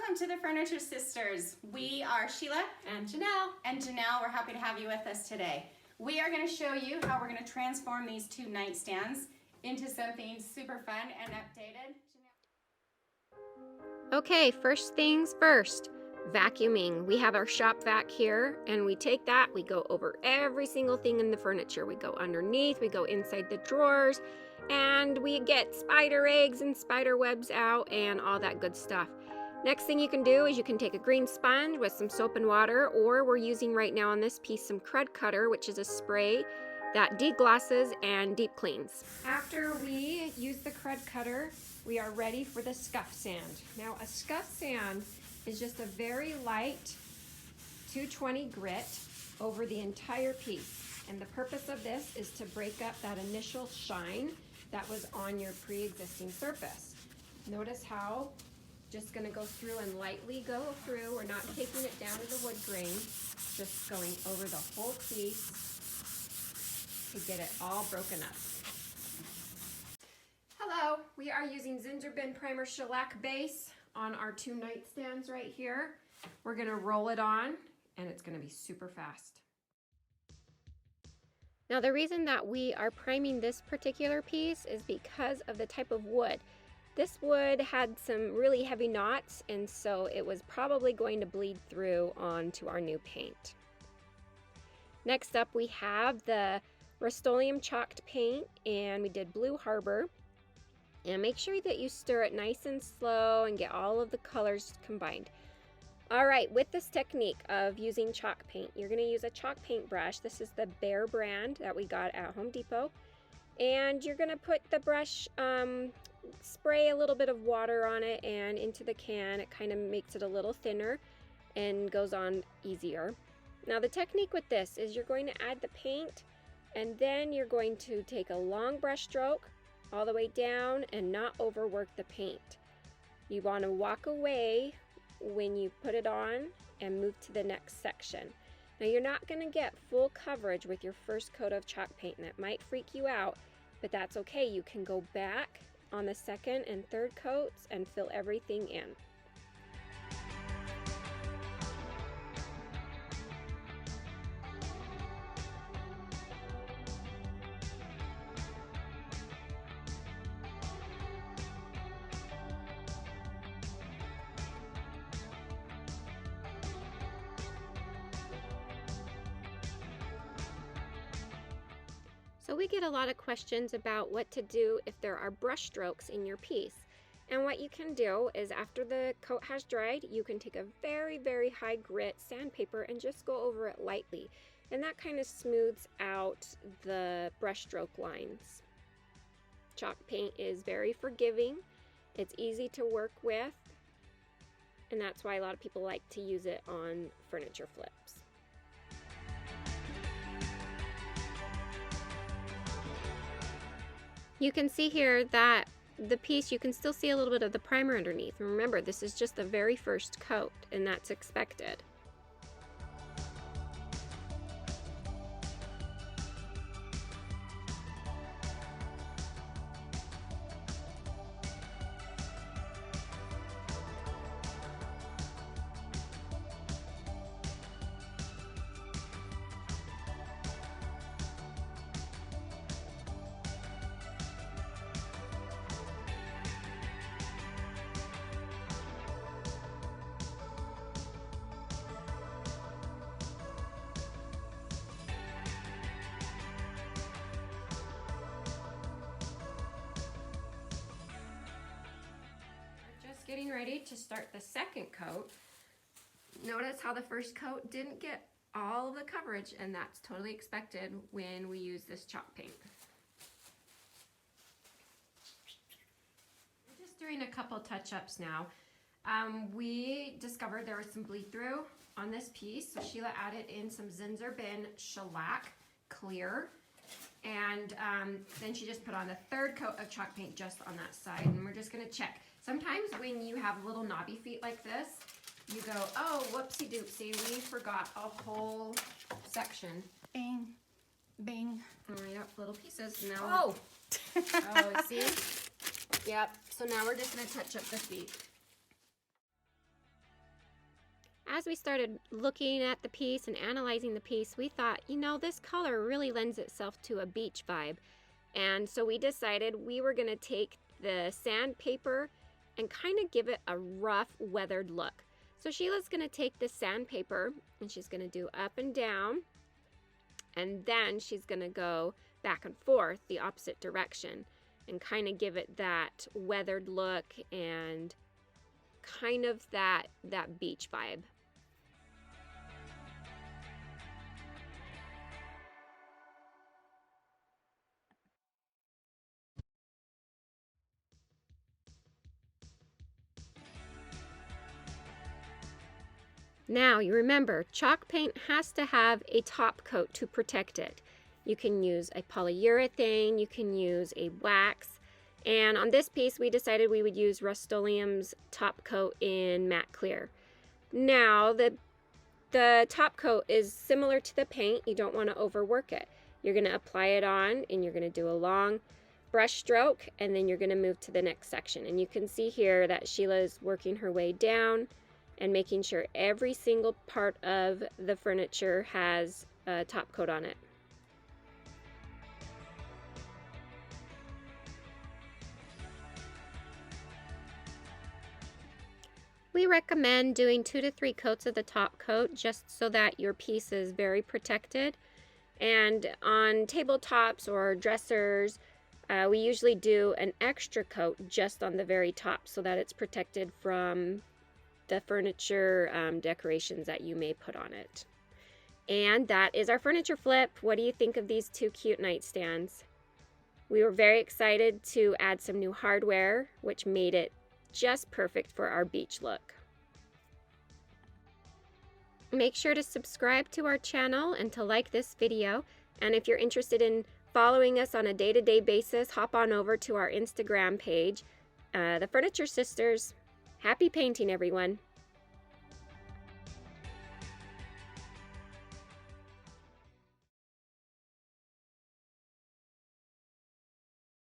Welcome to the Furniture Sisters. We are Sheila and Janelle. And Janelle, we're happy to have you with us today. We are going to show you how we're going to transform these two nightstands into something super fun and updated. Okay, first things first, vacuuming. We have our shop vac here, and we take that, we go over every single thing in the furniture. We go underneath, we go inside the drawers, and we get spider eggs and spider webs out and all that good stuff. Next thing you can do is you can take a green sponge with some soap and water, or we're using right now on this piece some Crud Cutter, which is a spray that deglosses and deep cleans. After we use the Crud Cutter, we are ready for the scuff sand. Now a scuff sand is just a very light 220 grit over the entire piece. And the purpose of this is to break up that initial shine that was on your pre-existing surface. Notice how just gonna go through and lightly go through. We're not taking it down to the wood grain, just going over the whole piece to get it all broken up. Hello, we are using Ginger Bin Primer Shellac Base on our two nightstands right here. We're gonna roll it on and it's gonna be super fast. Now the reason that we are priming this particular piece is because of the type of wood. This wood had some really heavy knots, and so it was probably going to bleed through onto our new paint. Next up we have the Rust-Oleum chalked paint, and we did Blue Harbor. And make sure that you stir it nice and slow and get all of the colors combined. Alright, with this technique of using chalk paint, you're going to use a chalk paint brush. This is the Bear brand that we got at Home Depot. And you're going to put the brush, spray a little bit of water on it and into the can. It kind of makes it a little thinner and goes on easier. Now the technique with this is you're going to add the paint, and then you're going to take a long brush stroke all the way down and not overwork the paint. You want to walk away when you put it on and move to the next section. Now you're not going to get full coverage with your first coat of chalk paint, and that might freak you out, but that's okay. You can go back on the second and third coats and fill everything in. So we get a lot of questions about what to do if there are brush strokes in your piece. And what you can do is after the coat has dried, you can take a very, very high grit sandpaper and just go over it lightly. And that kind of smooths out the brush stroke lines. Chalk paint is very forgiving. It's easy to work with. And that's why a lot of people like to use it on furniture flips. You can see here that the piece, you can still see a little bit of the primer underneath. And remember, this is just the very first coat, and that's expected. Getting ready to start the second coat. Notice how the first coat didn't get all of the coverage, and that's totally expected when we use this chalk paint. We're just doing a couple touch-ups now. We discovered there was some bleed through on this piece, so Sheila added in some Ginger Bin Shellac Clear, and then she just put on the third coat of chalk paint just on that side, and we're just gonna check. Sometimes when you have little knobby feet like this, you go, oh, whoopsie doopsie, we forgot a whole section. Bing, bing. Oh, yep, little pieces. Now, oh, see? Yep, so now we're just gonna touch up the feet. as we started looking at the piece and analyzing the piece, we thought, you know, this color really lends itself to a beach vibe. And so we decided we were going to take the sandpaper and kind of give it a rough, weathered look. So Sheila's going to take the sandpaper and she's going to do up and down, and then she's going to go back and forth the opposite direction and kind of give it that weathered look and kind of that beach vibe. Now, you remember, chalk paint has to have a top coat to protect it. You can use a polyurethane, you can use a wax, and on this piece we decided we would use Rust-Oleum's top coat in matte clear. Now, the top coat is similar to the paint. You don't want to overwork it. You're going to apply it on and you're going to do a long brush stroke, and then you're going to move to the next section. And you can see here that Sheila is working her way down and making sure every single part of the furniture has a top coat on it. We recommend doing 2 to 3 coats of the top coat just so that your piece is very protected. And on tabletops or dressers, we usually do an extra coat just on the very top so that it's protected from the furniture decorations that you may put on it. And that is our furniture flip. What do you think of these 2 cute nightstands? We were very excited to add some new hardware, which made it just perfect for our beach look. Make sure to subscribe to our channel and to like this video. And if you're interested in following us on a day-to-day basis, hop on over to our Instagram page, The Furniture Sisters. Happy painting, everyone!